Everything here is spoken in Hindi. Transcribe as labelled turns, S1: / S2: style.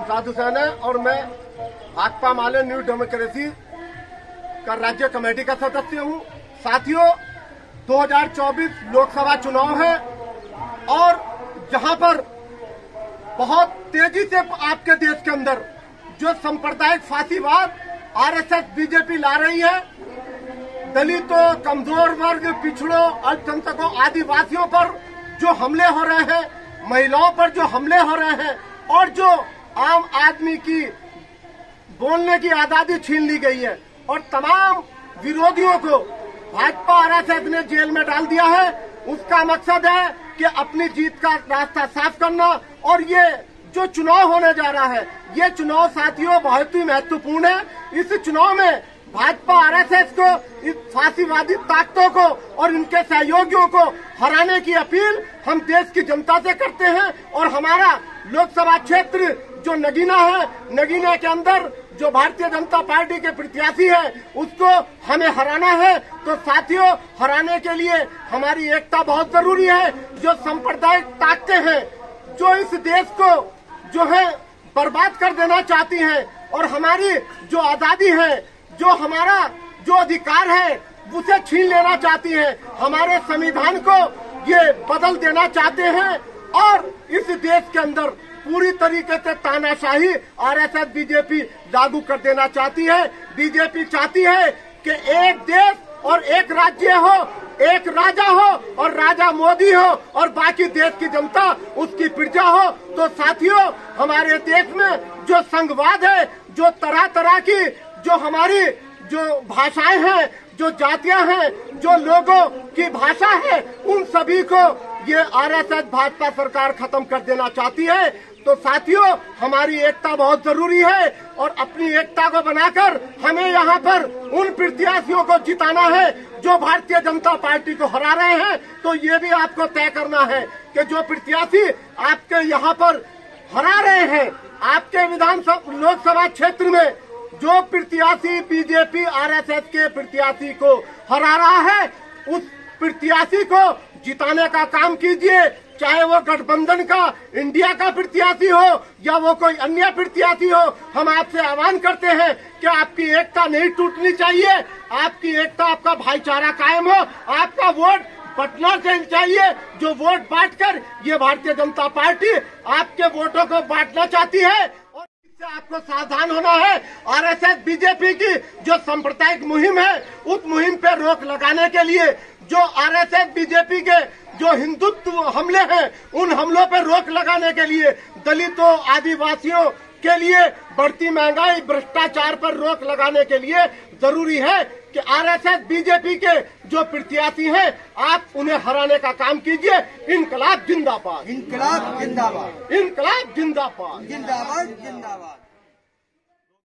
S1: साधु सेन है और मैं भाकपा माले न्यू डेमोक्रेसी का राज्य कमेटी का सदस्य हूं। साथियों, 2024 लोकसभा चुनाव है और जहां पर बहुत तेजी से आपके देश के अंदर जो सांप्रदायिक फासीवाद आरएसएस बीजेपी ला रही है, दलितों, कमजोर वर्ग, पिछड़ों, अल्पसंख्यकों, आदिवासियों पर जो हमले हो रहे हैं, महिलाओं पर जो हमले हो रहे हैं और जो आम आदमी की बोलने की आजादी छीन ली गई है और तमाम विरोधियों को भाजपा आरएसएस ने जेल में डाल दिया है। उसका मकसद है कि अपनी जीत का रास्ता साफ करना। और ये जो चुनाव होने जा रहा है, ये चुनाव साथियों बहुत ही महत्वपूर्ण है। इस चुनाव में भाजपा आरएसएस को, इस फांसीवादी ताकतों को और इनके सहयोगियों को हराने की अपील हम देश की जनता से करते हैं। और हमारा लोकसभा क्षेत्र जो नगीना है, नगीना के अंदर जो भारतीय जनता पार्टी के प्रत्याशी है, उसको हमें हराना है। तो साथियों, हराने के लिए हमारी एकता बहुत जरूरी है। जो सांप्रदायिक ताकतें हैं, जो इस देश को जो है बर्बाद कर देना चाहती हैं और हमारी जो आजादी है, जो हमारा जो अधिकार है, उसे छीन लेना चाहती हैं, हमारे संविधान को ये बदल देना चाहते हैं और इस देश के अंदर पूरी तरीके से तानाशाही आरएसएस बीजेपी लागू कर देना चाहती है। बीजेपी चाहती है कि एक देश और एक राज्य हो, एक राजा हो और राजा मोदी हो और बाकी देश की जनता उसकी प्रजा हो। तो साथियों, हमारे देश में जो संघवाद है, जो तरह तरह की जो हमारी जो भाषाएं हैं, जो जातियां हैं, जो लोगों की भाषा है, उन सभी को ये आरएसएस भाजपा सरकार खत्म कर देना चाहती है। तो साथियों, हमारी एकता बहुत जरूरी है और अपनी एकता को बनाकर हमें यहाँ पर उन प्रत्याशियों को जिताना है जो भारतीय जनता पार्टी को हरा रहे हैं। तो ये भी आपको तय करना है कि जो प्रत्याशी आपके यहाँ पर हरा रहे हैं, आपके विधानसभा लोकसभा क्षेत्र में जो प्रत्याशी बीजेपी आरएसएस के प्रत्याशी को हरा रहा है, उस प्रत्याशी को जिताने का काम कीजिए। चाहे वो गठबंधन का इंडिया का प्रत्याशी हो या वो कोई अन्य प्रत्याशी हो, हम आपसे आह्वान करते हैं कि आपकी एकता नहीं टूटनी चाहिए। आपकी एकता, आपका भाईचारा कायम हो, आपका वोट बटना चाहिए। जो वोट बांटकर ये भारतीय जनता पार्टी आपके वोटों को बांटना चाहती है और इससे आपको सावधान होना है। आरएसएस बीजेपी की जो सांप्रदायिक मुहिम है, उस मुहिम पे रोक लगाने के लिए जो आरएसएस बीजेपी के जो हिंदुत्व हमले हैं, उन हमलों पर रोक लगाने के लिए दलितों, आदिवासियों के लिए बढ़ती महंगाई, भ्रष्टाचार पर रोक लगाने के लिए जरूरी है कि आरएसएस बीजेपी के जो प्रत्याशी हैं, आप उन्हें हराने का काम कीजिए। इनकलाब जिंदाबाद,
S2: इनकलाब जिंदाबाद,
S1: इनकलाब जिंदाबाद,
S2: जिंदाबाद जिंदाबाद।